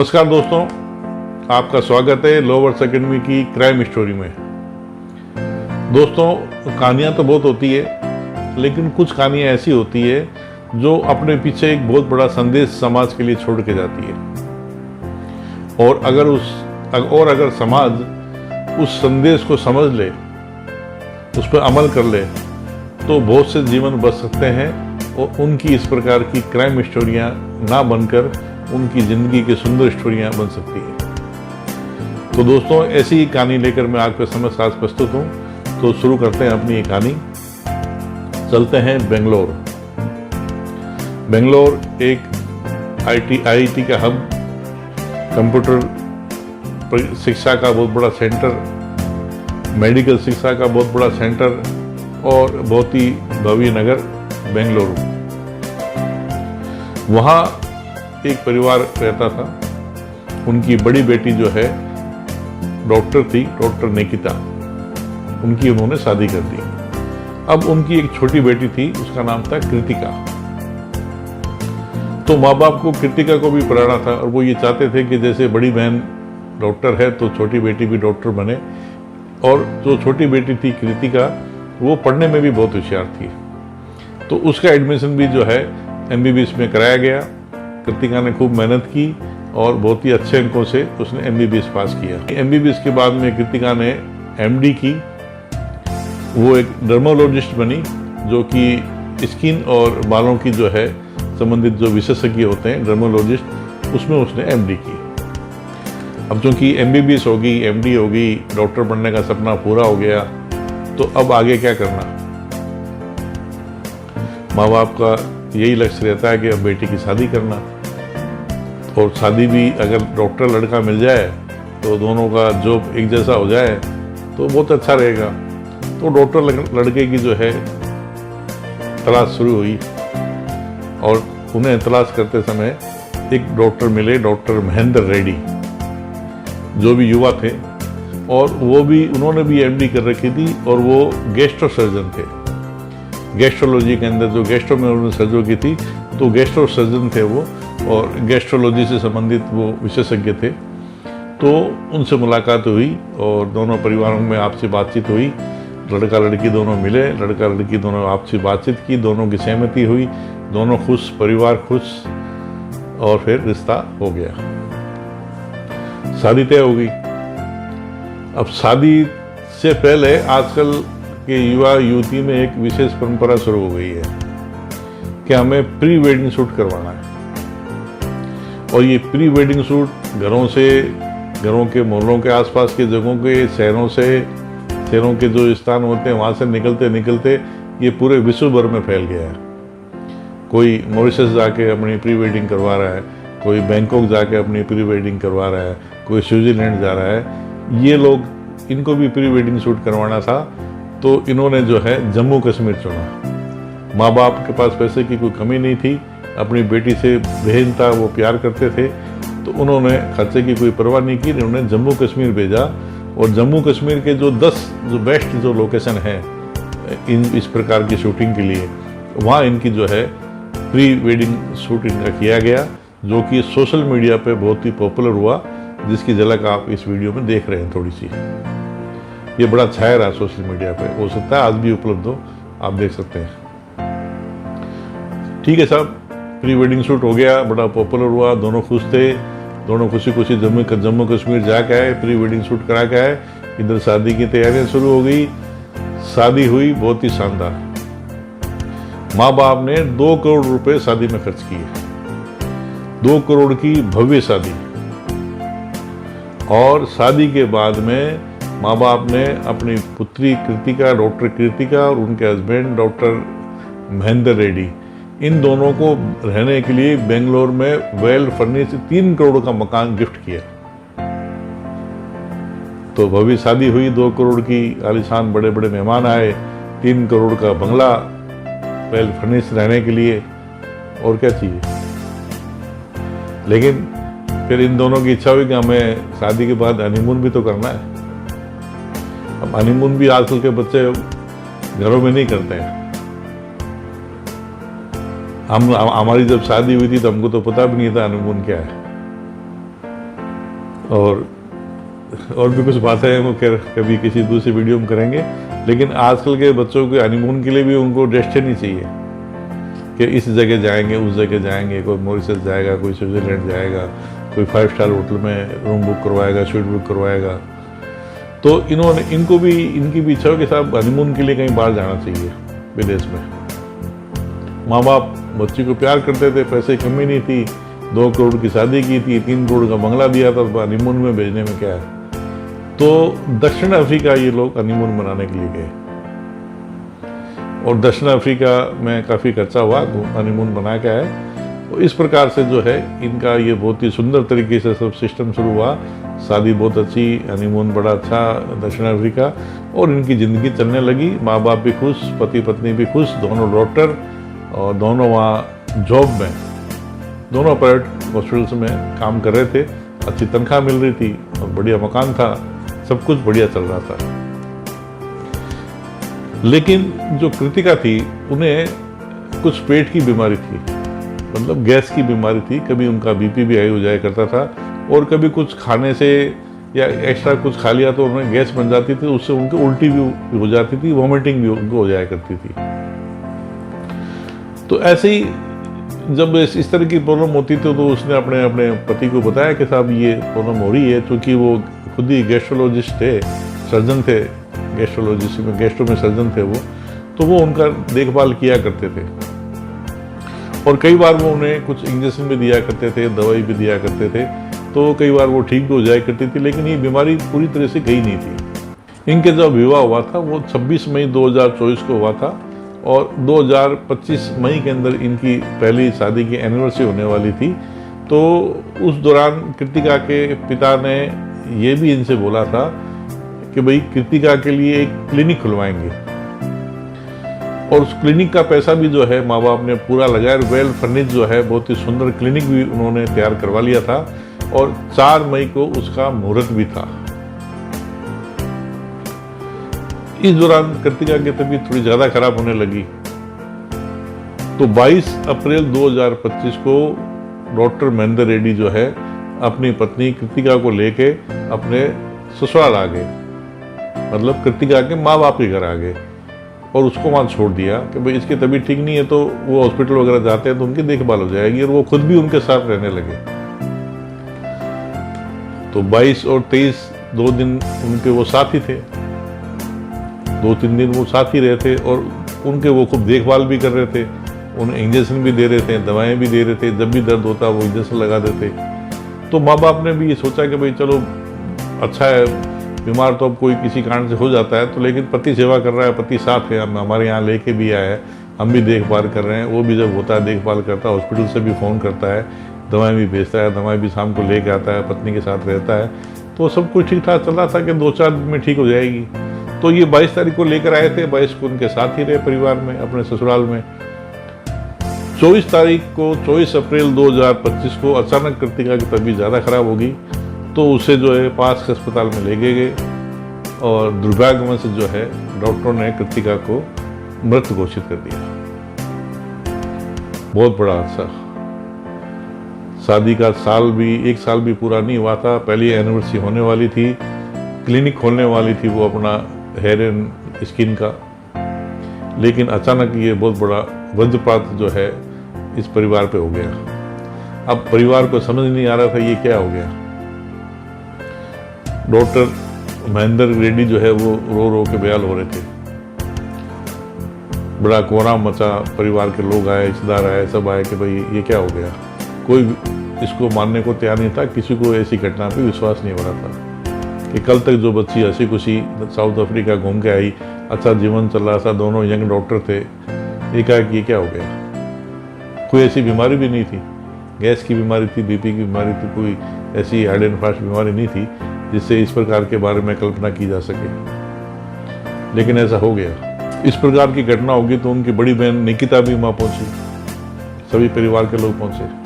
नमस्कार दोस्तों, आपका स्वागत है लोवर्स एकेडमी की क्राइम स्टोरी में। दोस्तों, कहानियाँ तो बहुत होती है, लेकिन कुछ कहानियाँ ऐसी होती है जो अपने पीछे एक बहुत बड़ा संदेश समाज के लिए छोड़ के जाती है। और अगर समाज उस संदेश को समझ ले, उस पर अमल कर ले, तो बहुत से जीवन बच सकते हैं और उनकी इस प्रकार की क्राइम स्टोरियाँ ना बनकर उनकी ज़िंदगी की सुंदर स्टोरियाँ बन सकती है। तो दोस्तों, ऐसी ही कहानी लेकर मैं आपके समक्ष आज प्रस्तुत हूँ। तो शुरू करते हैं अपनी ये कहानी। चलते हैं बेंगलोर। बेंगलोर एक आईआईटी का हब, कंप्यूटर शिक्षा का बहुत बड़ा सेंटर, मेडिकल शिक्षा का बहुत बड़ा सेंटर और बहुत ही भव्य नगर बेंगलुरु। वहाँ एक परिवार रहता था। उनकी बड़ी बेटी जो है डॉक्टर थी, डॉक्टर निकिता। उनकी उन्होंने शादी कर दी। अब उनकी एक छोटी बेटी थी, उसका नाम था कृतिका। तो माँ बाप को कृतिका को भी पढ़ाना था और वो ये चाहते थे कि जैसे बड़ी बहन डॉक्टर है तो छोटी बेटी भी डॉक्टर बने। और जो छोटी बेटी थी कृतिका, वो पढ़ने में भी बहुत होशियार थी। तो उसका एडमिशन भी जो है एमबीबीएस में कराया गया। कृतिका ने खूब मेहनत की और बहुत ही अच्छे अंकों से उसने एमबीबीएस पास किया। एमबीबीएस के बाद में कृतिका ने एमडी की। वो एक डर्मोलॉजिस्ट बनी, जो कि स्किन और बालों की जो है संबंधित जो विशेषज्ञ होते हैं डर्मोलॉजिस्ट, उसमें उसने एमडी की। अब चूंकि एमबीबीएस हो गई, एमडी हो गई, डॉक्टर बनने का सपना पूरा हो गया, तो अब आगे क्या करना। माँ बाप का यही लक्ष्य रहता है कि अब बेटी की शादी करना। और शादी भी अगर डॉक्टर लड़का मिल जाए तो दोनों का जॉब एक जैसा हो जाए तो बहुत अच्छा रहेगा। तो डॉक्टर लड़के की जो है तलाश शुरू हुई और उन्हें तलाश करते समय एक डॉक्टर मिले, डॉक्टर महेंद्र रेड्डी, जो भी युवा थे और उन्होंने भी एमडी कर रखी थी और वो गैस्ट्रो सर्जन थे। गैस्ट्रोलॉजी के अंदर जो गैस्ट्रो में उन्होंने सर्जरी की थी, तो गैस्ट्रो सर्जन थे वो और गैस्ट्रोलॉजी से संबंधित वो विशेषज्ञ थे। तो उनसे मुलाकात हुई और दोनों परिवारों में आपसी बातचीत हुई। लड़का लड़की दोनों मिले, लड़का लड़की दोनों आपसी बातचीत की, दोनों की सहमति हुई, दोनों खुश, परिवार खुश, और फिर रिश्ता हो गया। शादी तय हो गई। अब शादी से पहले आजकल के युवा युवती में एक विशेष परंपरा शुरू हो गई है कि हमें प्री वेडिंग शूट करवाना है। और ये प्री वेडिंग शूट घरों के मोहल्लों के आसपास के जगहों के, शहरों के जो स्थान होते हैं वहाँ से निकलते निकलते ये पूरे विश्व भर में फैल गया है। कोई मॉरिशस जाके अपनी प्री वेडिंग करवा रहा है, कोई बैंकॉक जाके अपनी प्री वेडिंग करवा रहा है, कोई स्विट्जरलैंड जा रहा है। ये लोग, इनको भी प्री वेडिंग शूट करवाना था, तो इन्होंने जो है जम्मू कश्मीर चुना। माँ बाप के पास पैसे की कोई कमी नहीं थी, अपनी बेटी से बहन था, वो प्यार करते थे, तो उन्होंने खर्चे की कोई परवाह नहीं की। उन्होंने जम्मू कश्मीर भेजा और जम्मू कश्मीर के जो 10 बेस्ट जो लोकेशन हैं इस प्रकार की शूटिंग के लिए, वहाँ इनकी जो है प्री वेडिंग शूट इनका किया गया, जो कि सोशल मीडिया पे बहुत ही पॉपुलर हुआ, जिसकी झलक आप इस वीडियो में देख रहे हैं। थोड़ी सी ये बड़ा छाया रहा सोशल मीडिया पे, हो सकता है आज भी उपलब्ध हो, आप देख सकते हैं। ठीक है साहब, प्री वेडिंग शूट हो गया, बड़ा पॉपुलर हुआ, दोनों खुश थे, दोनों खुशी खुशी जम्मू कश्मीर जाके आए, प्री वेडिंग शूट करा के आए। इधर शादी की तैयारियां शुरू हो गई। शादी हुई बहुत ही शानदार। माँ बाप ने 2 करोड़ रुपए शादी में खर्च किए। 2 करोड़ की भव्य शादी। और शादी के बाद में माँ बाप ने अपनी पुत्री कृतिका, डॉक्टर कृतिका, और उनके हस्बैंड डॉक्टर महेंद्र रेड्डी, इन दोनों को रहने के लिए बेंगलोर में वेल फर्निश्ड 3 करोड़ का मकान गिफ्ट किया। तो भव्य शादी हुई, 2 करोड़ की आलीशान, बड़े बड़े मेहमान आए, 3 करोड़ का बंगला वेल फर्निश्ड रहने के लिए, और क्या चाहिए। लेकिन फिर इन दोनों की इच्छा हुई कि हमें शादी के बाद हनीमून भी तो करना है। अब हनीमून भी आजकल के बच्चे घरों में नहीं करते हैं। हमारी जब शादी हुई थी तो हमको तो पता भी नहीं था हनीमून क्या है। और भी कुछ बातें हैं वो कभी किसी दूसरी वीडियो में करेंगे। लेकिन आजकल के बच्चों के हनीमून के लिए भी उनको डेस्टिनी चाहिए कि इस जगह जाएंगे, उस जगह जाएंगे। कोई मॉरिशस जाएगा, कोई स्विट्जरलैंड जाएगा, कोई 5 स्टार होटल में रूम बुक करवाएगा, स्वीट बुक करवाएगा। तो इनको भी इनकी भी इच्छा हो कि साहब हनीमून के लिए कहीं बाहर जाना चाहिए विदेश में। माँ बाप बच्ची को प्यार करते थे, पैसे की कमी नहीं थी, 2 करोड़ की शादी की थी, 3 करोड़ का बंगला दिया था, हनीमून में भेजने में क्या है। तो दक्षिण अफ्रीका ये लोग हनीमून मनाने के लिए गए और दक्षिण अफ्रीका में काफ़ी खर्चा हुआ, हनीमून बना के आए। तो इस प्रकार से जो है इनका ये बहुत ही सुंदर तरीके से सब सिस्टम शुरू हुआ। शादी बहुत अच्छी, हनीमून बड़ा अच्छा दक्षिण अफ्रीका, और इनकी ज़िंदगी चलने लगी। माँ बाप भी खुश, पति पत्नी भी खुश, दोनों डॉक्टर, और दोनों वहाँ जॉब में, दोनों प्राइवेट हॉस्पिटल्स में काम कर रहे थे। अच्छी तनख्वाह मिल रही थी और बढ़िया मकान था, सब कुछ बढ़िया चल रहा था। लेकिन जो कृतिका थी उन्हें कुछ पेट की बीमारी थी, मतलब गैस की बीमारी थी। कभी उनका बीपी भी हाई हो जाया करता था, और कभी कुछ खाने से या एक्स्ट्रा कुछ खा लिया तो उन्हें गैस बन जाती थी, उससे उनकी उल्टी भी हो जाती थी, वॉमिटिंग भी उनको हो जाया करती थी। तो ऐसे ही जब इस तरह की प्रॉब्लम होती थी तो उसने अपने पति को बताया कि साहब ये प्रॉब्लम हो रही है, क्योंकि वो खुद ही गैस्ट्रोलॉजिस्ट थे, सर्जन थे, गैस्ट्रोलॉजिस्ट में गैस्ट्रो में सर्जन थे वो, तो वो उनका देखभाल किया करते थे। और कई बार वो उन्हें कुछ इंजेक्शन भी दिया करते थे, दवाई भी दिया करते थे, तो कई बार वो ठीक भी हो जाया करती थी। लेकिन ये बीमारी पूरी तरह से गई नहीं थी। इनके जब विवाह हुआ था वो 26 मई 2024 को हुआ था, और 2025 मई के अंदर इनकी पहली शादी की एनिवर्सरी होने वाली थी। तो उस दौरान कृतिका के पिता ने ये भी इनसे बोला था कि भाई कृतिका के लिए एक क्लिनिक खुलवाएंगे, और उस क्लिनिक का पैसा भी जो है माँ बाप ने पूरा लगाया। वेल फर्निश जो है बहुत ही सुंदर क्लिनिक भी उन्होंने तैयार करवा लिया था, और 4 मई को उसका मुहूर्त भी था। इस दौरान कृतिका की तबीयत थोड़ी ज़्यादा खराब होने लगी, तो 22 अप्रैल 2025 को डॉक्टर महेंद्र रेड्डी जो है अपनी पत्नी कृतिका को लेके अपने ससुराल आ गए, मतलब कृतिका के माँ बाप के घर आ गए, और उसको वहाँ छोड़ दिया कि भाई इसकी तबीयत ठीक नहीं है, तो वो हॉस्पिटल वगैरह जाते हैं तो उनकी देखभाल हो जाएगी, और वो खुद भी उनके साथ रहने लगे। तो 22 और 23 2 दिन उनके वो साथ ही थे, 2-3 दिन वो साथ ही रहे थे, और उनके वो खूब देखभाल भी कर रहे थे, उन्हें इंजेक्शन भी दे रहे थे, दवाएं भी दे रहे थे, जब भी दर्द होता वो इंजेक्शन लगा देते। तो माँ बाप ने भी ये सोचा कि भाई चलो अच्छा है, बीमार तो अब कोई किसी कारण से हो जाता है, तो लेकिन पति सेवा कर रहा है, पति साथ है, हम हमारे यहाँ लेके भी आया है, हम भी देखभाल कर रहे हैं। वो भी जब होता है देखभाल करता है, हॉस्पिटल से भी फ़ोन करता है, दवाएं भी भेजता है, दवाएं भी शाम को लेके आता है, पत्नी के साथ रहता है। तो सब कुछ ठीक ठाक चल रहा था कि 2-4 दिन में ठीक हो जाएगी। तो ये 22 तारीख को लेकर आए थे, 22 को उनके साथ ही रहे परिवार में, अपने ससुराल में। 24 तारीख को 24 अप्रैल 2025 को अचानक कृतिका की तबीयत ज़्यादा खराब होगी, तो उसे जो है पास के अस्पताल में ले गए, और दुर्भाग्यवश जो है डॉक्टरों ने कृतिका को मृत घोषित कर दिया। बहुत बड़ा हादसा। शादी का 1 साल भी पूरा नहीं हुआ था, पहली एनिवर्सरी होने वाली थी, क्लिनिक खोलने वाली थी वो अपना हेयर एंड स्किन का, लेकिन अचानक ये बहुत बड़ा वज्रपात जो है इस परिवार पे हो गया। अब परिवार को समझ नहीं आ रहा था ये क्या हो गया। डॉक्टर महेंद्र रेड्डी जो है वो रो रो के बेहाल हो रहे थे, बड़ा कोहराम मचा, परिवार के लोग आए, रिश्तेदार आए, सब आए कि भाई ये क्या हो गया। कोई इसको मानने को तैयार नहीं था, किसी को ऐसी घटना पे विश्वास नहीं हो रहा था कि कल तक जो बच्ची हंसी खुशी साउथ अफ्रीका घूम के आई, अच्छा जीवन चल रहा था, दोनों यंग डॉक्टर थे, एकाएक ये क्या हो गया। कोई ऐसी बीमारी भी नहीं थी, गैस की बीमारी थी, बीपी की बीमारी थी, कोई ऐसी हार्ड एंड फास्ट बीमारी नहीं थी जिससे इस प्रकार के बारे में कल्पना की जा सके, लेकिन ऐसा हो गया। इस प्रकार की घटना होगी तो उनकी बड़ी बहन निकिता भी वहाँ पहुंची, सभी परिवार के लोग पहुंचे।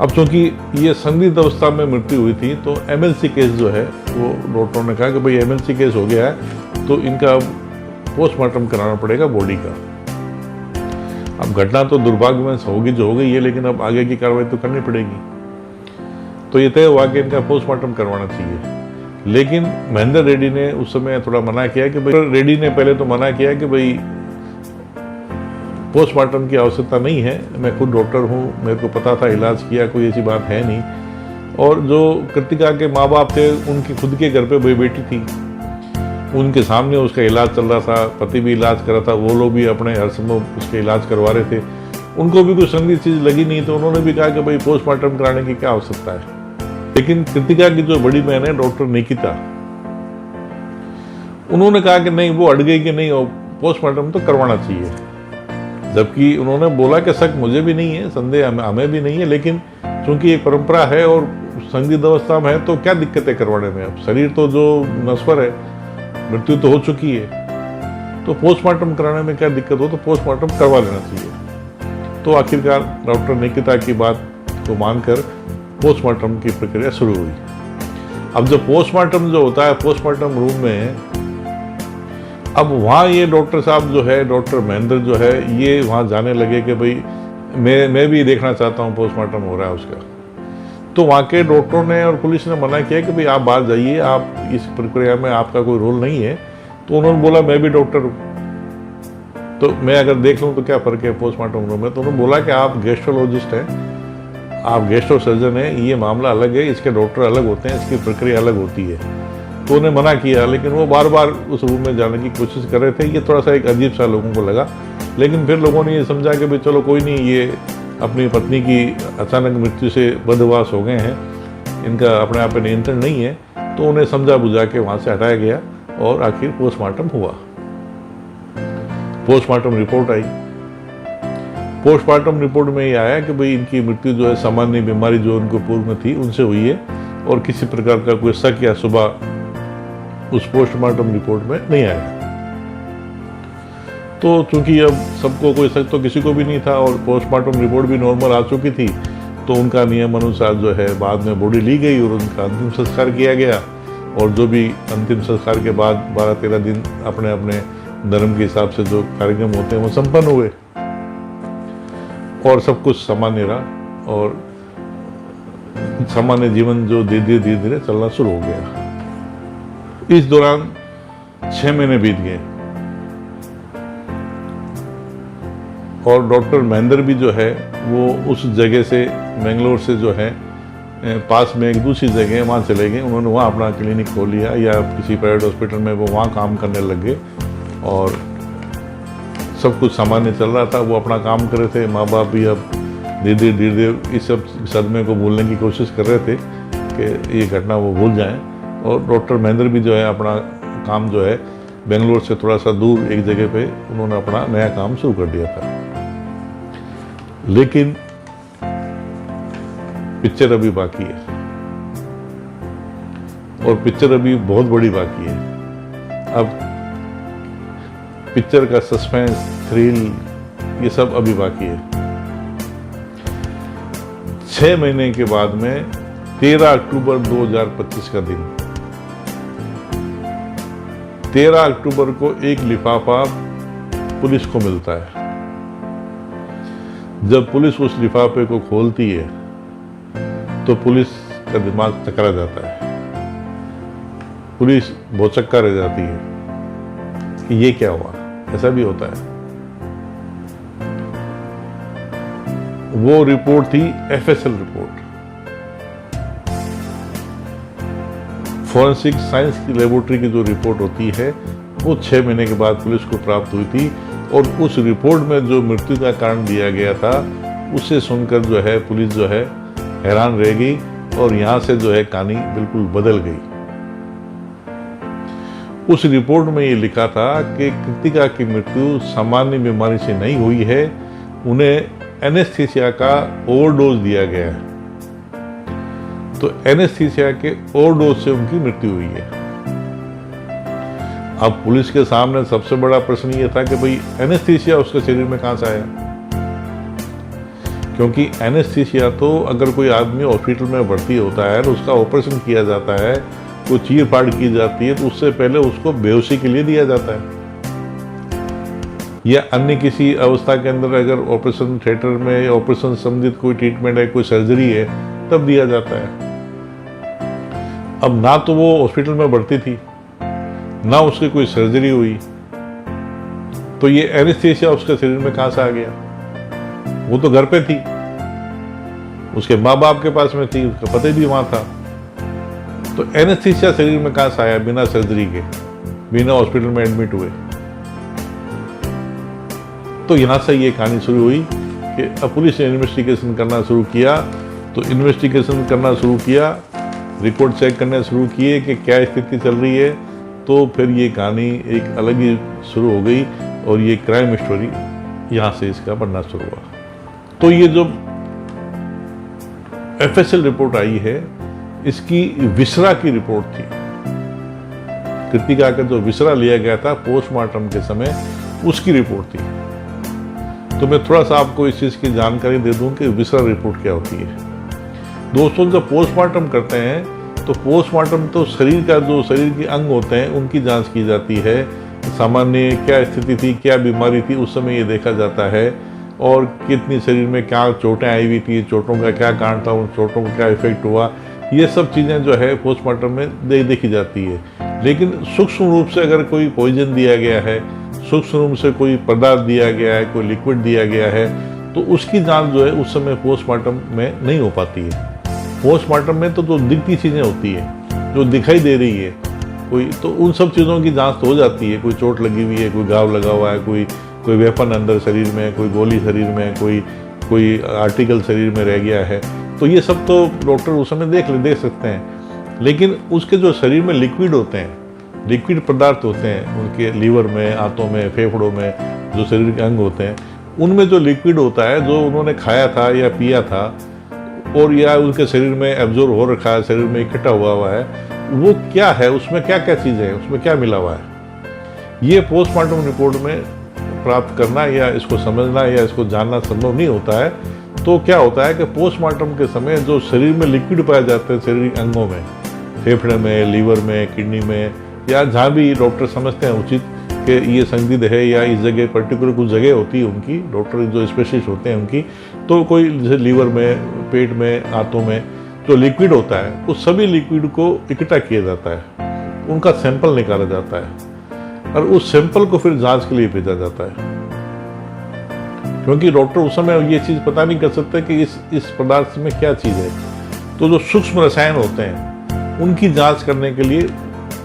अब चूंकि ये संदिग्ध अवस्था में मृत्यु हुई थी, तो एमएलसी केस जो है वो डॉक्टरों ने कहा कि भाई एमएलसी केस हो गया है तो इनका पोस्टमार्टम कराना पड़ेगा बॉडी का। अब घटना तो दुर्भाग्यवश होगी जो हो गई है, लेकिन अब आगे की कार्रवाई तो करनी पड़ेगी। तो ये तय हुआ कि इनका पोस्टमार्टम करवाना चाहिए। लेकिन महेंद्र रेड्डी ने उस समय थोड़ा मना किया कि भाई, रेड्डी ने पहले तो मना किया कि भाई पोस्टमार्टम की आवश्यकता नहीं है, मैं खुद डॉक्टर हूँ, मेरे को पता था, इलाज किया, कोई ऐसी बात है नहीं। और जो कृतिका के माँ बाप थे, उनकी खुद के घर पे वही बेटी थी, उनके सामने उसका इलाज चल रहा था, पति भी इलाज कर रहा था, वो लोग भी अपने हर संभव उसके इलाज करवा रहे थे, उनको भी कुछ संगीन चीज़ लगी नहीं, तो उन्होंने भी कहा कि भाई पोस्टमार्टम कराने की क्या आवश्यकता है। लेकिन कृतिका की जो बड़ी बहन है डॉक्टर निकिता, उन्होंने कहा कि नहीं, वो अड़ गई कि नहीं, पोस्टमार्टम तो करवाना चाहिए। जबकि उन्होंने बोला कि शक मुझे भी नहीं है, संदेह हमें भी नहीं है, लेकिन चूंकि एक परंपरा है और संदिग्ध अवस्था में है, तो क्या दिक्कत है करवाने में। अब शरीर तो जो नश्वर है, मृत्यु तो हो चुकी है, तो पोस्टमार्टम कराने में क्या दिक्कत हो, तो पोस्टमार्टम करवा लेना चाहिए। तो आखिरकार डॉक्टर निकिता की बात को मानकर पोस्टमार्टम की प्रक्रिया शुरू हुई। अब जो पोस्टमार्टम जो होता है पोस्टमार्टम रूम में, अब वहाँ ये डॉक्टर साहब जो है, डॉक्टर महेंद्र जो है, ये वहाँ जाने लगे कि भाई मैं भी देखना चाहता हूँ पोस्टमार्टम हो रहा है उसका। तो वहाँ के डॉक्टरों ने और पुलिस ने मना किया कि भाई आप बाहर जाइए, आप इस प्रक्रिया में आपका कोई रोल नहीं है। तो उन्होंने बोला मैं भी डॉक्टर हूँ, तो मैं अगर देख लूँ तो क्या फ़र्क है पोस्टमार्टम रूम में। तो उन्होंने बोला कि आप गैस्ट्रोलॉजिस्ट हैं, आप गैस्ट्रो सर्जन हैं, ये मामला अलग है, इसके डॉक्टर अलग होते हैं, इसकी प्रक्रिया अलग होती है। तो उन्हें मना किया, लेकिन वो बार बार उस रूम में जाने की कोशिश कर रहे थे। ये थोड़ा सा एक अजीब सा लोगों को लगा, लेकिन फिर लोगों ने ये समझा कि भाई चलो कोई नहीं, ये अपनी पत्नी की अचानक मृत्यु से बदहवास हो गए हैं, इनका अपने आप पे नियंत्रण नहीं है। तो उन्हें समझा बुझा के वहाँ से हटाया गया और आखिर पोस्टमार्टम हुआ। पोस्टमार्टम रिपोर्ट आई। पोस्टमार्टम रिपोर्ट में ये आया कि भाई इनकी मृत्यु जो है सामान्य बीमारी जो उनको पूर्व में थी उनसे हुई है, और किसी प्रकार का कोई शक या शुबा उस पोस्टमार्टम रिपोर्ट में नहीं आया। तो चूंकि अब सबको कोई शक तो किसी को भी नहीं था और पोस्टमार्टम रिपोर्ट भी नॉर्मल आ चुकी थी, तो उनका नियम अनुसार जो है बाद में बॉडी ली गई और उनका अंतिम संस्कार किया गया। और जो भी अंतिम संस्कार के बाद 12-13 दिन अपने अपने धर्म के हिसाब से जो कार्यक्रम होते हैं वो संपन्न हुए और सब कुछ सामान्य रहा, और सामान्य जीवन जो धीरे धीरे चलना शुरू हो गया। इस दौरान 6 महीने बीत गए और डॉक्टर महेंद्र भी जो है वो उस जगह से, बेंगलोर से जो है पास में एक दूसरी जगह है वहाँ चले गए। उन्होंने वहाँ अपना क्लिनिक खोल लिया या किसी प्राइवेट हॉस्पिटल में वो वहाँ काम करने लग गए और सब कुछ सामान्य चल रहा था। वो अपना काम कर रहे थे, माँ बाप भी अब धीरे धीरे इस सब सदमे को भूलने की कोशिश कर रहे थे कि ये घटना वो भूल जाएं। और डॉक्टर महेंद्र भी जो है अपना काम जो है बेंगलोर से थोड़ा सा दूर एक जगह पे उन्होंने अपना नया काम शुरू कर दिया था। लेकिन पिक्चर अभी बाकी है और पिक्चर अभी बहुत बड़ी बाकी है। अब पिक्चर का सस्पेंस, थ्रिल, ये सब अभी बाकी है। 6 महीने के बाद में 13 अक्टूबर 2025 का दिन, 13 अक्टूबर को एक लिफाफा पुलिस को मिलता है। जब पुलिस उस लिफाफे को खोलती है तो पुलिस का दिमाग चकरा जाता है, पुलिस भौचक्का रह जाती है कि ये क्या हुआ। ऐसा भी होता है। वो रिपोर्ट थी FSL रिपोर्ट, फॉरेंसिक साइंस की लेबोरेटरी की जो रिपोर्ट होती है वो 6 महीने के बाद पुलिस को प्राप्त हुई थी। और उस रिपोर्ट में जो मृत्यु का कारण दिया गया था उसे सुनकर जो है पुलिस जो है हैरान रह गई और यहाँ से जो है कहानी बिल्कुल बदल गई। उस रिपोर्ट में ये लिखा था कि कृतिका की मृत्यु सामान्य बीमारी से नहीं हुई है, उन्हें एनेस्थीसिया का ओवरडोज दिया गया है। तो एनेस्थीसिया के ओवरडोज से उनकी मृत्यु हुई है। अब पुलिस के सामने सबसे बड़ा प्रश्न ये था कि भाई एनेस्थीसिया उसके शरीर में कहाँ से आया, क्योंकि एनेस्थीसिया तो अगर कोई आदमी हॉस्पिटल में भर्ती होता है तो उसका ऑपरेशन किया जाता है, कोई चीर फाड़ की जाती है, तो उससे पहले उसको बेहोशी के लिए दिया जाता है, या अन्य किसी अवस्था के अंदर अगर ऑपरेशन थिएटर में या ऑपरेशन संबंधित कोई ट्रीटमेंट है, कोई सर्जरी है, तब दिया जाता है। अब ना तो वो हॉस्पिटल में भर्ती थी, ना उसकी कोई सर्जरी हुई, तो ये एनेस्थीसिया उसके शरीर में कहाँ से आ गया? वो तो घर पे थी, उसके माँ बाप के पास में थी, उसका पति भी वहाँ था, तो एनेस्थीसिया शरीर में कहाँ से आया बिना सर्जरी के, बिना हॉस्पिटल में एडमिट हुए? तो यहाँ से ये कहानी शुरू हुई कि अब पुलिस ने इन्वेस्टिगेशन करना शुरू किया। तो इन्वेस्टिगेशन करना शुरू किया, रिकॉर्ड चेक करने शुरू किए कि क्या स्थिति चल रही है, तो फिर ये कहानी एक अलग ही शुरू हो गई और ये क्राइम स्टोरी यहाँ से इसका बनना शुरू हुआ। तो ये जो एफएसएल रिपोर्ट आई है, इसकी विसरा की रिपोर्ट थी। कृतिका का जो विसरा लिया गया था पोस्टमार्टम के समय, उसकी रिपोर्ट थी। तो मैं थोड़ा सा आपको इस चीज़ की जानकारी दे दूं कि विसरा रिपोर्ट क्या होती है। दोस्तों, जब पोस्टमार्टम करते हैं तो पोस्टमार्टम तो शरीर का जो शरीर के अंग होते हैं उनकी जांच की जाती है। सामान्य क्या स्थिति थी, क्या बीमारी थी, उस समय ये देखा जाता है, और कितनी शरीर में क्या चोटें आई हुई थी, चोटों का क्या कारण था, उन चोटों का क्या इफेक्ट हुआ, ये सब चीज़ें जो है पोस्टमार्टम में देखी जाती है। लेकिन सूक्ष्म रूप से अगर कोई पॉइजन दिया गया है, सूक्ष्म रूप से कोई पदार्थ दिया गया है, कोई लिक्विड दिया गया है, तो उसकी जांच जो है उस समय पोस्टमार्टम में नहीं हो पाती है। पोस्टमार्टम में तो जो दिखती चीज़ें होती है, जो दिखाई दे रही है कोई, तो उन सब चीज़ों की जांच तो हो जाती है। कोई चोट लगी हुई है, कोई घाव लगा हुआ है, कोई वेपन अंदर शरीर में, कोई गोली शरीर में, कोई आर्टिकल शरीर में रह गया है, तो ये सब तो डॉक्टर उस समय देख सकते हैं। लेकिन उसके जो शरीर में लिक्विड होते हैं, लिक्विड पदार्थ होते हैं, उनके लीवर में, आंतों में, फेफड़ों में, जो शरीर के अंग होते हैं, उनमें जो लिक्विड होता है, जो उन्होंने खाया था या पिया था, और या उनके शरीर में एब्जॉर्ब हो रखा है, शरीर में इकट्ठा हुआ है, वो क्या है, उसमें क्या क्या चीज़ें हैं, उसमें क्या मिला हुआ है, ये पोस्टमार्टम रिपोर्ट में प्राप्त करना या इसको समझना या इसको जानना संभव नहीं होता है। तो क्या होता है कि पोस्टमार्टम के समय जो शरीर में लिक्विड पाए जाते हैं शरीर के अंगों में, फेफड़े में, लीवर में, किडनी में, या जहाँ भी डॉक्टर समझते हैं उचित कि ये संदिग्ध है, या इस जगह पर्टिकुलर कुछ जगह होती है उनकी, डॉक्टर जो स्पेशलिस्ट होते हैं उनकी, तो कोई जैसे लीवर में, पेट में, आंतों में जो लिक्विड होता है, उस सभी लिक्विड को इकट्ठा किया जाता है, उनका सैंपल निकाला जाता है, और उस सैंपल को फिर जांच के लिए भेजा जाता है। क्योंकि डॉक्टर उस समय ये चीज़ पता नहीं कर सकते कि इस पदार्थ में क्या चीज़ है। तो जो सूक्ष्म रसायन होते हैं उनकी जांच करने के लिए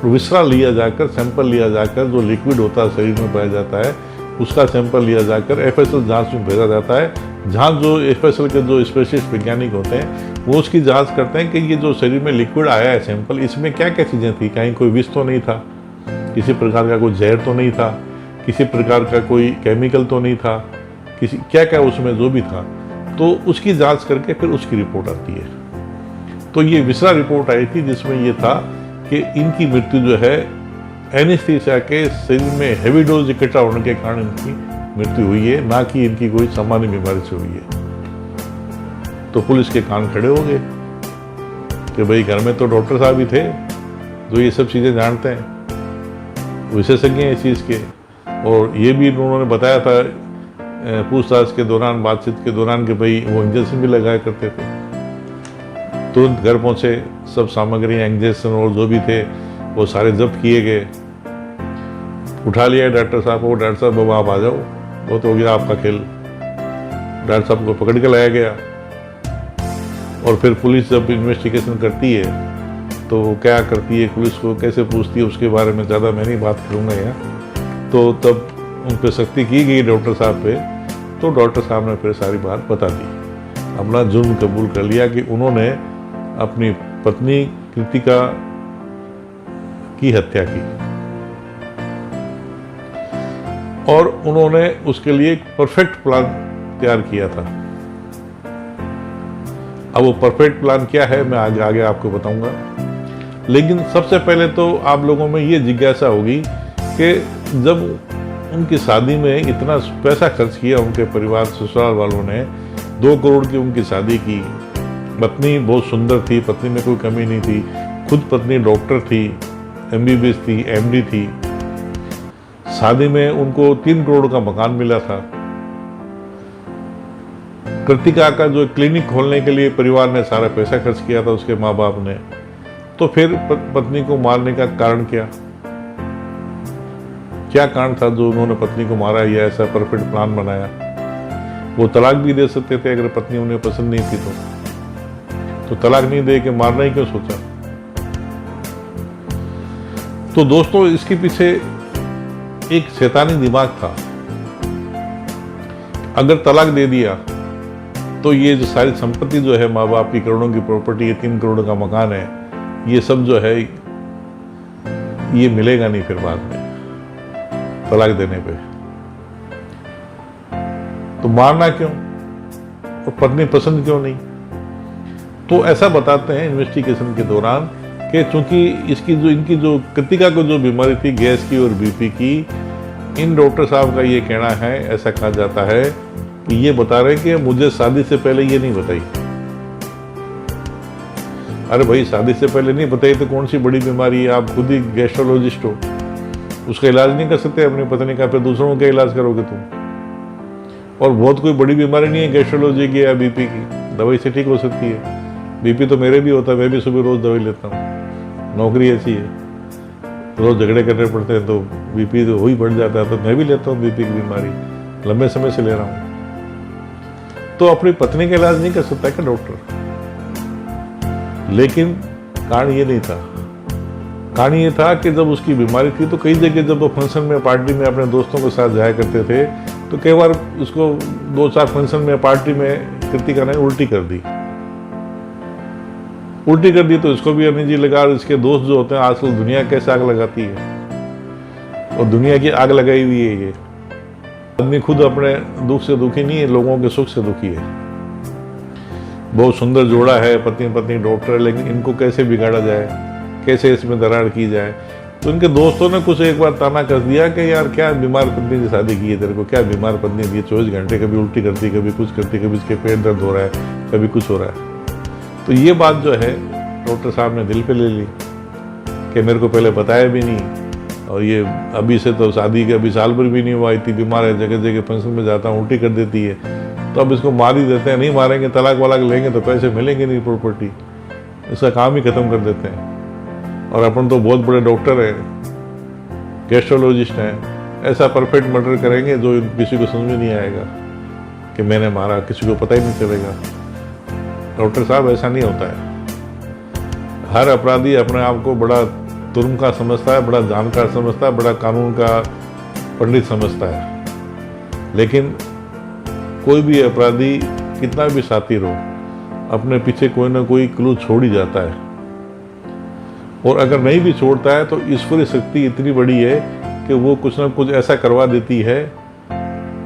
विसरा लिया जाकर, सैंपल लिया जाकर, जो लिक्विड होता है शरीर में पाया जाता है, उसका सैंपल लिया जाकर एफएसएल जांच में भेजा जाता है, जहाँ जो एफएसएल के जो स्पेशलिस्ट वैज्ञानिक होते हैं वो उसकी जांच करते हैं कि ये जो शरीर में लिक्विड आया है सैंपल, इसमें क्या क्या चीज़ें थी, कहीं कोई विष तो नहीं था, किसी प्रकार का कोई जहर तो नहीं था, किसी प्रकार का कोई केमिकल तो नहीं था, किसी क्या क्या उसमें जो भी था, तो उसकी जांच करके फिर उसकी रिपोर्ट आती है। तो ये विसरा रिपोर्ट आई थी जिसमें ये था कि इनकी मृत्यु जो है एनेस्थीसिया के शरीर में हेवी डोज इकट्ठा होने के कारण इनकी मृत्यु हुई है, ना कि इनकी कोई सामान्य बीमारी से हुई है। तो पुलिस के कान खड़े हो गए कि भाई घर में तो डॉक्टर साहब ही थे जो ये सब चीज़ें जानते हैं, विशेषज्ञ हैं इस चीज़ के, और ये भी उन्होंने बताया था पूछताछ के दौरान, बातचीत के दौरान, कि भाई वो इंजेक्शन भी लगाया करते थे। तुरंत घर पहुंचे, सब सामग्री, इंजेक्शन और जो भी थे वो सारे जब्त किए गए। उठा लिया डॉक्टर साहब को, डॉक्टर साहब बाबा आप आ जाओ, वो तो हो गया आपका खेल। डॉक्टर साहब को पकड़ के लाया गया, और फिर पुलिस जब इन्वेस्टिगेशन करती है तो क्या करती है, पुलिस को कैसे पूछती है, उसके बारे में ज़्यादा मैं नहीं बात करूँगा यहाँ। तो तब उन पर सख्ती की गई डॉक्टर साहब पे, तो डॉक्टर साहब ने फिर सारी बात बता दी, अपना जुर्म कबूल कर लिया कि उन्होंने अपनी पत्नी कृतिका की हत्या की, और उन्होंने उसके लिए एक परफेक्ट प्लान तैयार किया था। अब वो परफेक्ट प्लान क्या है मैं आगे आपको बताऊंगा, लेकिन सबसे पहले तो आप लोगों में ये जिज्ञासा होगी कि जब उनकी शादी में इतना पैसा खर्च किया उनके परिवार ससुराल वालों ने, 2 करोड़ की उनकी शादी की, पत्नी बहुत सुंदर थी, पत्नी में कोई कमी नहीं थी, खुद पत्नी डॉक्टर थी, एमबीबीएस थी, एमडी थी, शादी में उनको 3 करोड़ का मकान मिला था। कृतिका का जो क्लिनिक खोलने के लिए परिवार ने सारा पैसा खर्च किया था, उसके माँ बाप ने, तो फिर पत्नी को मारने का कारण क्या कारण था जो उन्होंने पत्नी को मारा या ऐसा परफेक्ट प्लान बनाया? वो तलाक भी दे सकते थे अगर पत्नी उन्हें पसंद नहीं थी तो तलाक नहीं दे के मारना ही क्यों सोचा? तो दोस्तों, इसके पीछे एक शैतानी दिमाग था। अगर तलाक दे दिया तो ये जो सारी संपत्ति जो है, माँ बाप की करोड़ों की प्रॉपर्टी, 3 करोड़ का मकान है, ये सब जो है ये मिलेगा नहीं फिर बाद में तलाक देने पे। तो मारना क्यों और पत्नी पसंद क्यों नहीं? तो ऐसा बताते हैं इन्वेस्टिगेशन के दौरान कि चूंकि इनकी जो कृतिका को जो बीमारी थी गैस की और बीपी की, इन डॉक्टर साहब का ये कहना है, ऐसा कहा जाता है कि ये बता रहे कि मुझे शादी से पहले ये नहीं बताई। अरे भाई, शादी से पहले नहीं बताई तो कौन सी बड़ी बीमारी है? आप खुद ही गैस्ट्रोलॉजिस्ट हो, उसका इलाज नहीं कर सकते अपनी पत्नी का, फिर दूसरों का इलाज करोगे तुम? और बहुत कोई बड़ी बीमारी नहीं है गैस्ट्रोलॉजी की या बीपी की, दवाई से ठीक हो सकती है। बीपी तो मेरे भी होता है, मैं भी सुबह रोज दवाई लेता हूँ, नौकरी ऐसी है, रोज झगड़े करने पड़ते हैं तो बीपी तो हो ही बढ़ जाता है, तो मैं भी लेता हूँ बीपी की बीमारी, लंबे समय से ले रहा हूँ। तो अपनी पत्नी का इलाज नहीं कर सकता क्या डॉक्टर? लेकिन कारण ये नहीं था। कारण ये था कि जब उसकी बीमारी थी तो कई जगह जब वो फंक्शन में, पार्टी में अपने दोस्तों के साथ जाया करते थे तो कई बार उसको 2-4 फंक्शन में, पार्टी में कृतिका ने उल्टी कर दी तो इसको भी अनिजी लगा। और इसके दोस्त जो होते हैं, आजकल दुनिया कैसे आग लगाती है, और दुनिया की आग लगाई हुई है ये आदमी। खुद अपने दुख से दुखी नहीं है, लोगों के सुख से दुखी है। बहुत सुंदर जोड़ा है, पत्नी पत्नी डॉक्टर है, लेकिन इनको कैसे बिगाड़ा जाए, कैसे इसमें दरार की जाए। तो इनके दोस्तों ने कुछ एक बार ताना कर दिया कि यार क्या बीमार पत्नी की शादी की है तेरे को, क्या बीमार पत्नी दी, 24 घंटे कभी उल्टी करती, कभी कुछ करती, कभी इसके पेट दर्द हो रहा है, कभी कुछ हो रहा है। तो ये बात जो है डॉक्टर साहब ने दिल पे ले ली कि मेरे को पहले बताया भी नहीं, और ये अभी से तो शादी के अभी साल भर भी नहीं हुआ, इतनी बीमार है, जगह जगह फंक्शन में जाता हूँ उल्टी कर देती है, तो अब इसको मार ही देते हैं। नहीं मारेंगे, तलाक वलाक लेंगे तो पैसे मिलेंगे नहीं, प्रॉपर्टी, इसका काम ही खत्म कर देते हैं। और अपन तो बहुत बड़े डॉक्टर हैं, गैस्ट्रोलॉजिस्ट हैं, ऐसा परफेक्ट मर्डर करेंगे जो किसी को समझ में नहीं आएगा कि मैंने मारा, किसी को पता ही नहीं चलेगा। डॉक्टर साहब, ऐसा नहीं होता है। हर अपराधी अपने आप को बड़ा तुर्म का समझता है, बड़ा जानकार समझता है, बड़ा कानून का पंडित समझता है, लेकिन कोई भी अपराधी कितना भी शातिर हो, अपने पीछे कोई ना कोई क्लू छोड़ ही जाता है। और अगर नहीं भी छोड़ता है तो ईश्वरीय शक्ति इतनी बड़ी है कि वो कुछ ना कुछ ऐसा करवा देती है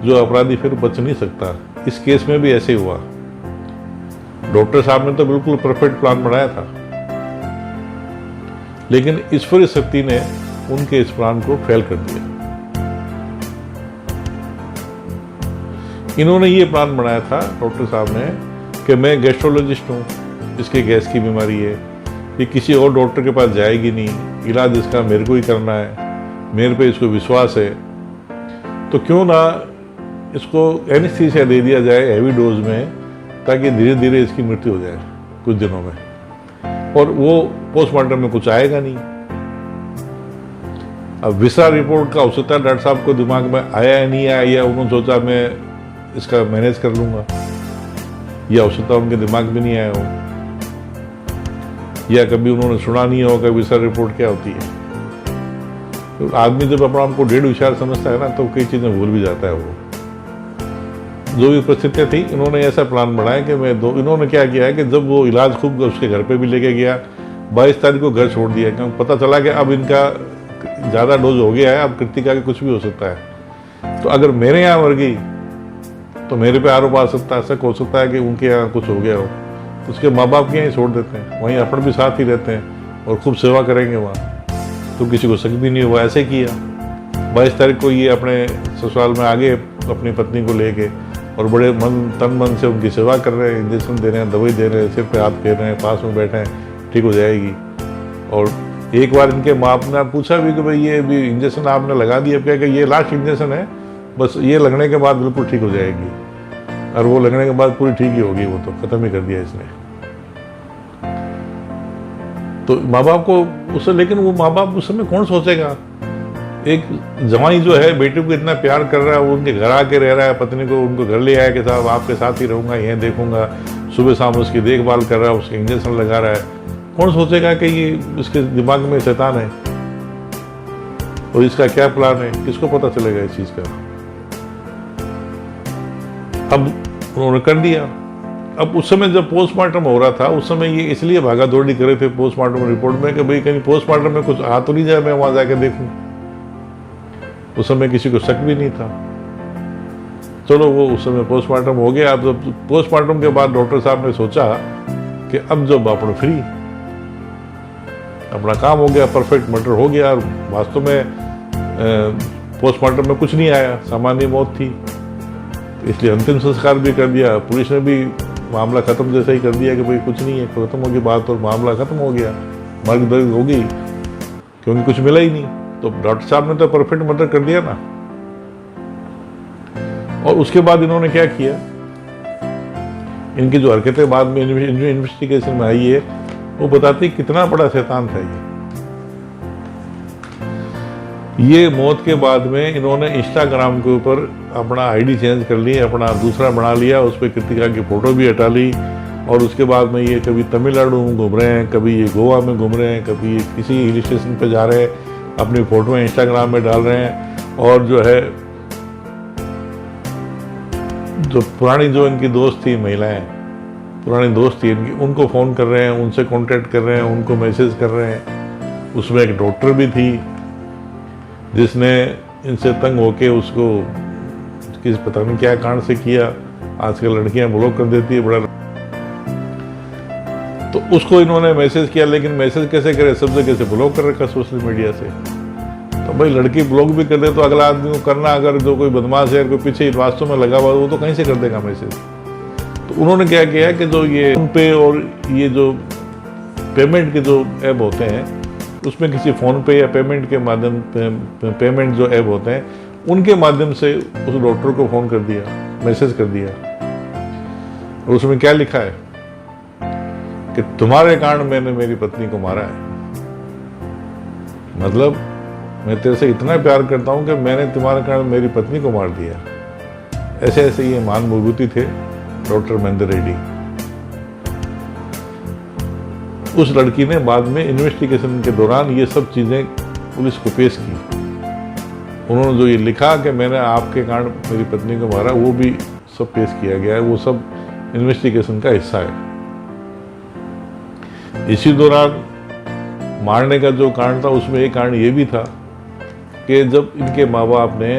जो अपराधी फिर बच नहीं सकता। इस केस में भी ऐसे हुआ। डॉक्टर साहब ने तो बिल्कुल परफेक्ट प्लान बनाया था, लेकिन ईश्वरीय शक्ति ने उनके इस प्लान को फेल कर दिया। इन्होंने ये प्लान बनाया था डॉक्टर साहब ने कि मैं गैस्ट्रोलॉजिस्ट हूँ, इसके गैस की बीमारी है, ये किसी और डॉक्टर के पास जाएगी नहीं, इलाज इसका मेरे को ही करना है, मेरे पे इसको विश्वास है, तो क्यों ना इसको एनेस्थीसिया दे दिया जाए हैवी डोज में, ताकि धीरे धीरे इसकी मृत्यु हो जाए कुछ दिनों में, और वो पोस्टमार्टम में कुछ आएगा नहीं। अब विसरा रिपोर्ट का हो सकता है डॉक्टर साहब को दिमाग में आया या नहीं आया, या उन्होंने सोचा मैं इसका मैनेज कर लूंगा, या हो सकता है उनके दिमाग में नहीं आया हो, या कभी उन्होंने सुना नहीं होगा विसरा रिपोर्ट क्या होती है। तो आदमी जब अपना आपको डेढ़ होशियार समझता है ना, तो कई चीजें भूल भी जाता है वो। जो भी परिस्थितियाँ थी, इन्होंने ऐसा प्लान बनाया कि इन्होंने क्या किया है कि जब वो इलाज खूब उसके घर पे भी लेके गया, 22 तारीख को घर छोड़ दिया, क्योंकि पता चला कि अब इनका ज़्यादा डोज हो गया है, अब कृतिका के कुछ भी हो सकता है। तो अगर मेरे यहाँ मर गई तो मेरे पे आरोप आ सकता है, शक हो सकता है कि उनके यहाँ कुछ हो गया हो, तो उसके माँ बाप के यहाँ छोड़ देते हैं, वहीं अपन भी साथ ही रहते हैं और खूब सेवा करेंगे वहाँ, तो किसी को शक भी नहीं हुआ। ऐसे किया 22 तारीख को ये अपने ससुराल में आगे अपनी पत्नी को लेके, और बड़े तन मन से उनकी सेवा कर रहे हैं, इंजेक्शन दे रहे हैं, दवाई दे रहे हैं, सिर पे हाथ फेर रहे हैं, पास में बैठे हैं, ठीक हो जाएगी। और एक बार इनके माँ ने पूछा भी कि भाई ये अभी इंजेक्शन आपने लगा दिया क्या, कि ये लास्ट इंजेक्शन है, बस ये लगने के बाद बिल्कुल ठीक हो जाएगी। और वो लगने के बाद पूरी ठीक ही होगी, वो तो खत्म ही कर दिया इसने। तो माँ बाप को उससे, लेकिन वो माँ बाप उस समय कौन सोचेगा, एक जवाई जो है बेटे को इतना प्यार कर रहा है, वो उनके घर आके रह रहा है, पत्नी को उनको घर ले आया कि साहब आपके साथ ही रहूँगा, यहीं देखूंगा, सुबह शाम उसकी देखभाल कर रहा है, उसके इंजेक्शन लगा रहा है, कौन सोचेगा कि ये इसके दिमाग में शैतान है और इसका क्या प्लान है, किसको पता चलेगा इस चीज़ का। अब उन्होंने कर दिया। अब उस समय जब पोस्टमार्टम हो रहा था, उस समय ये इसलिए भागा दौड़ी करे थे पोस्टमार्टम रिपोर्ट में कि भाई कहीं पोस्टमार्टम में कुछ आ तो नहीं जाए, मैं वहां जाके देखूं। उस समय किसी को शक भी नहीं था। चलो वो उस समय पोस्टमार्टम हो गया। अब जब पोस्टमार्टम के बाद डॉक्टर साहब ने सोचा कि अब जब अपना फ्री, अपना काम हो गया, परफेक्ट मर्डर हो गया, और वास्तव में पोस्टमार्टम में कुछ नहीं आया, सामान्य मौत थी, इसलिए अंतिम संस्कार भी कर दिया। पुलिस ने भी मामला खत्म जैसा ही कर दिया कि भाई कुछ नहीं है, खत्म हो गई बात और मामला खत्म हो गया, मर्ग दर्द हो गई, क्योंकि कुछ मिला ही नहीं। तो डॉक्टर साहब ने तो परफेक्ट मर्डर कर दिया ना। और उसके बाद इन्होंने क्या किया, इनकी जो हरकतें बाद में इन्वेस्टिगेशन में आई है वो बताती कितना बड़ा शैतान था ये मौत के बाद में इन्होंने इंस्टाग्राम के ऊपर अपना आईडी चेंज कर ली, अपना दूसरा बना लिया, उस पर कृतिका की फोटो भी हटा ली, और उसके बाद में ये कभी तमिलनाडु में घूम रहे हैं, कभी ये गोवा में घूम रहे हैं, कभी ये किसी हिल स्टेशन पे जा रहे हैं, अपनी फोटो इंस्टाग्राम में डाल रहे हैं। और जो है जो पुरानी जो इनकी दोस्त थी, महिलाएं पुरानी दोस्त थी इनकी, उनको फ़ोन कर रहे हैं, उनसे कांटेक्ट कर रहे हैं, उनको मैसेज कर रहे हैं। उसमें एक डॉक्टर भी थी जिसने इनसे तंग होके उसको किस पता नहीं क्या कारण से किया, आजकल लड़कियां ब्लॉक कर देती है बड़ा, तो उसको इन्होंने मैसेज किया। लेकिन मैसेज कैसे करे, सब जगह से ब्लॉक कर रखा सोशल मीडिया से। तो भाई लड़की ब्लॉक भी कर दे तो अगला आदमी को करना, अगर जो कोई बदमाश है, कोई पीछे वास्तव में लगा हुआ, वो तो कहीं से कर देगा मैसेज। तो उन्होंने क्या किया कि जो ये फोन पे और ये जो पेमेंट के जो ऐप होते हैं, उसमें किसी फ़ोन पे या पेमेंट के माध्यम पेमेंट जो ऐप होते हैं, उनके माध्यम से उस डॉक्टर को फ़ोन कर दिया, मैसेज कर दिया। और उसमें क्या लिखा है कि तुम्हारे कारण मैंने मेरी पत्नी को मारा है, मतलब मैं तेरे से इतना प्यार करता हूं कि मैंने तुम्हारे कारण मेरी पत्नी को मार दिया। ऐसे ऐसे ये महानुभूति थे डॉक्टर महेंद्र रेड्डी। उस लड़की ने बाद में इन्वेस्टिगेशन के दौरान ये सब चीज़ें पुलिस को पेश की। उन्होंने जो ये लिखा कि मैंने आपके कारण मेरी पत्नी को मारा, वो भी सब पेश किया गया है, वो सब इन्वेस्टिगेशन का हिस्सा है। इसी दौरान मारने का जो कारण था, उसमें एक कारण ये भी था कि जब इनके माँ बाप ने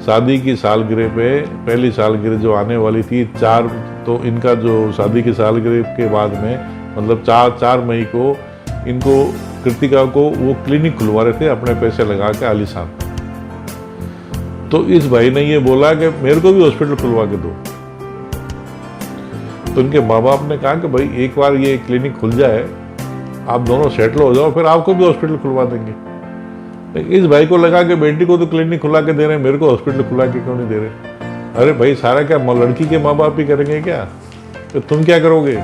शादी की सालगिरह पे, पहली सालगिरह जो आने वाली थी 4, तो इनका जो शादी की सालगिरह के बाद में मतलब 4 मई को इनको, कृतिका को वो क्लिनिक खुलवा रहे थे अपने पैसे लगा के आलीशान। तो इस भाई ने ये बोला कि मेरे को भी हॉस्पिटल खुलवा के दो। तो इनके माँ बाप ने कहा कि भाई एक बार ये क्लिनिक खुल जाए, आप दोनों सेटल हो जाओ, फिर आपको भी हॉस्पिटल खुलवा देंगे। इस भाई को लगा कि बेटी को तो क्लिनिक खुला के दे रहे हैं, मेरे को हॉस्पिटल खुला के क्यों नहीं दे रहे। अरे भाई सारा क्या लड़की के माँ बाप ही करेंगे क्या, तो तुम क्या करोगे?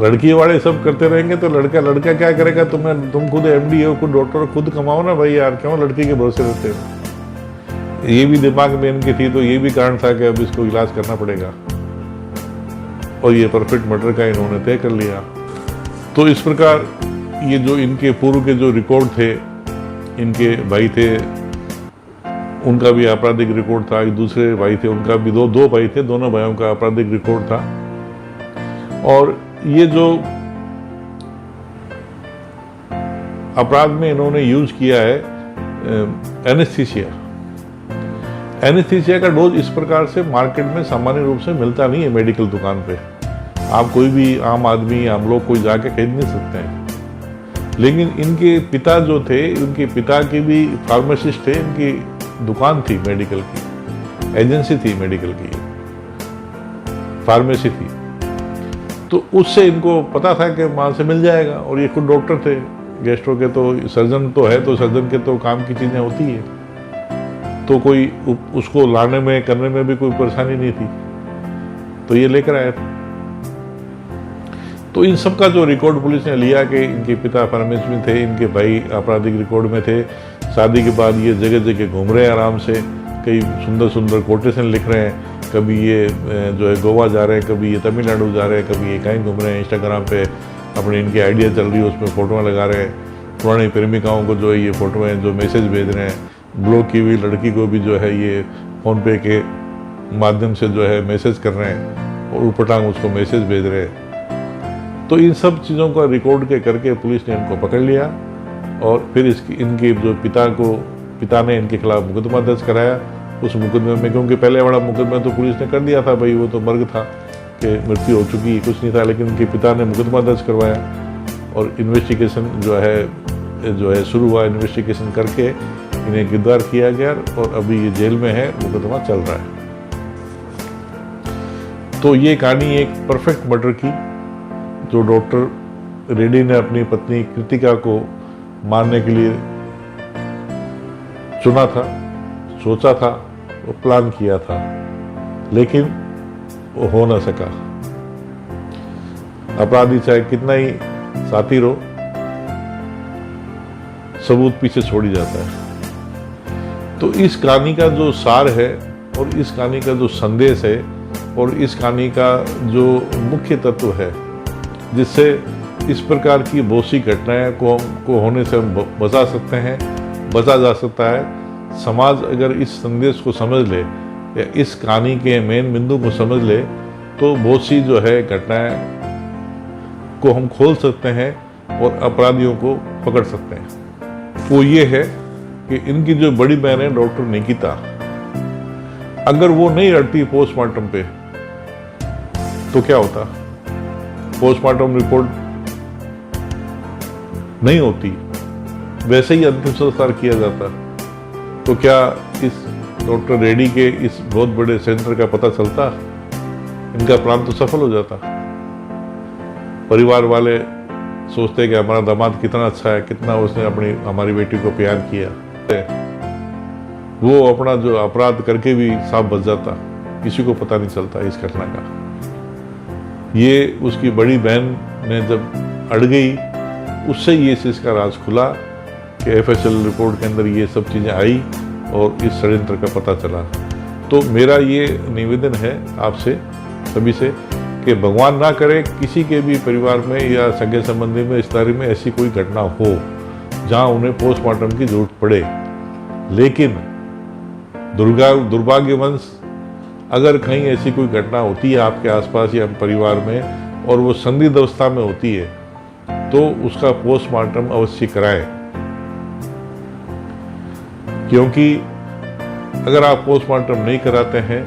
लड़की वाले सब करते रहेंगे तो लड़का क्या करेगा? तुम खुद एमडी हो, खुद डॉक्टर हो, खुद कमाओ ना भाई यार, क्यों लड़की के भरोसे रहते हो? ये भी दिमाग में इनकी थी, तो ये भी कारण था कि अब इसको इलाज करना पड़ेगा, और ये परफेक्ट मर्डर का इन्होंने तय कर लिया। तो इस प्रकार ये जो इनके पूर्व के जो रिकॉर्ड थे, इनके भाई थे उनका भी आपराधिक रिकॉर्ड था, एक दूसरे भाई थे उनका भी, दो भाई थे, दोनों भाइयों का आपराधिक रिकॉर्ड था। और ये जो अपराध में इन्होंने यूज किया है एनेस्थीसिया का डोज इस प्रकार से मार्केट में सामान्य रूप से मिलता नहीं है। मेडिकल दुकान पे आप कोई भी आम आदमी, आम लोग कोई जाके खरीद नहीं सकते हैं। लेकिन इनके पिता जो थे, उनके पिता की भी फार्मासिस्ट थे, इनकी दुकान थी मेडिकल की, एजेंसी थी मेडिकल की, फार्मेसी थी। तो उससे इनको पता था कि वहाँ से मिल जाएगा, और ये खुद डॉक्टर थे गैस्ट्रो के, तो सर्जन तो है, तो सर्जन के तो काम की चीज़ें होती है, तो कोई उसको लाने में करने में भी कोई परेशानी नहीं थी। तो ये लेकर आया था। तो इन सब का जो रिकॉर्ड पुलिस ने लिया कि इनके पिता फार्मेसी में थे, इनके भाई आपराधिक रिकॉर्ड में थे, शादी के बाद ये जगह जगह घूम रहे हैं आराम से, कई सुंदर सुंदर कोटेशन लिख रहे हैं, कभी ये जो है गोवा जा रहे हैं, कभी ये तमिलनाडु जा रहे हैं, कभी ये कहीं घूम रहे हैं, इंस्टाग्राम पे अपनी इनकी आइडिया चल रही है, उसमें फ़ोटोआँ लगा रहे हैं, पुरानी प्रेमिकाओं को जो है ये फ़ोटोएँ जो मैसेज भेज रहे हैं, ब्लॉक की हुई लड़की को भी जो है ये फ़ोन पे के माध्यम से जो है मैसेज कर रहे हैं और ऊपटांग उसको मैसेज भेज रहे हैं। तो इन सब चीज़ों का रिकॉर्ड के करके पुलिस ने इनको पकड़ लिया और फिर इनके जो पिता ने इनके खिलाफ मुकदमा दर्ज कराया। उस मुकदमे में, क्योंकि पहले वाला मुकदमा तो पुलिस ने कर दिया था, भाई वो तो मर्ग था कि मृत्यु हो चुकी, कुछ नहीं था, लेकिन इनके पिता ने मुकदमा दर्ज करवाया और इन्वेस्टिगेशन जो है शुरू हुआ। इन्वेस्टिगेशन करके इन्हें गिरफ्तार किया गया और अभी ये जेल में है, मुकदमा चल रहा है। तो ये कहानी एक परफेक्ट मर्डर की, जो डॉक्टर रेड्डी ने अपनी पत्नी कृतिका को मारने के लिए चुना था, सोचा था, वो प्लान किया था, लेकिन वो हो ना सका। अपराधी चाहे कितना ही साथी हो, सबूत पीछे छोड़ ही जाता है। तो इस कहानी का जो सार है और इस कहानी का जो संदेश है और इस कहानी का जो मुख्य तत्व है, जिससे इस प्रकार की बहुत सी घटनाएं को होने से हम बचा सकते हैं, बचा जा सकता है। समाज अगर इस संदेश को समझ ले या इस कहानी के मेन बिंदु को समझ ले, तो बहुत सी जो है घटनाएं को हम खोल सकते हैं और अपराधियों को पकड़ सकते हैं। वो ये है कि इनकी जो बड़ी बहन है डॉक्टर निकिता, अगर वो नहीं लड़ती पोस्टमार्टम पे तो क्या होता? पोस्टमार्टम रिपोर्ट नहीं होती, वैसे ही अंतिम संस्कार किया जाता, तो क्या इस डॉक्टर रेड्डी के इस बहुत बड़े सेंटर का पता चलता? इनका प्लान तो सफल हो जाता। परिवार वाले सोचते कि हमारा दामाद कितना अच्छा है, कितना उसने हमारी बेटी को प्यार किया, वो अपना जो अपराध करके भी साफ बच जाता, किसी को पता नहीं चलता इस घटना का। ये उसकी बड़ी बहन ने जब अड़ गई, उससे ये चीज़ का राज खुला कि एफएसएल रिपोर्ट के अंदर ये सब चीज़ें आई और इस षड्यंत्र का पता चला। तो मेरा ये निवेदन है आपसे सभी से कि भगवान ना करे किसी के भी परिवार में या सगे संबंधी में, रिश्तेदारी में ऐसी कोई घटना हो जहां उन्हें पोस्टमार्टम की जरूरत पड़े। लेकिन दुर्भाग्यवश अगर कहीं ऐसी कोई घटना होती है आपके आसपास या परिवार में और वो संदिग्ध अवस्था में होती है, तो उसका पोस्टमार्टम अवश्य कराएं। क्योंकि अगर आप पोस्टमार्टम नहीं कराते हैं,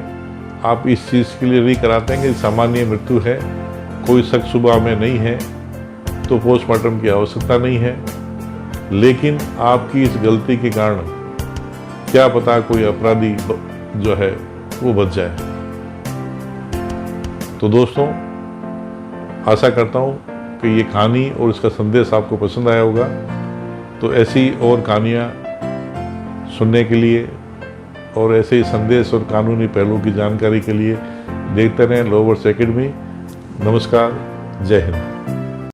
आप इस चीज़ के लिए नहीं कराते हैं कि सामान्य मृत्यु है, कोई शक शुबा में नहीं है, तो पोस्टमार्टम की आवश्यकता नहीं है। लेकिन आपकी इस गलती के कारण क्या पता कोई अपराधी जो है वो बच जाए। तो दोस्तों, आशा करता हूँ कि ये कहानी और इसका संदेश आपको पसंद आया होगा। तो ऐसी और कहानियाँ सुनने के लिए और ऐसे ही संदेश और कानूनी पहलू की जानकारी के लिए देखते रहें लॉवर्स एकेडमी। नमस्कार, जय हिंद।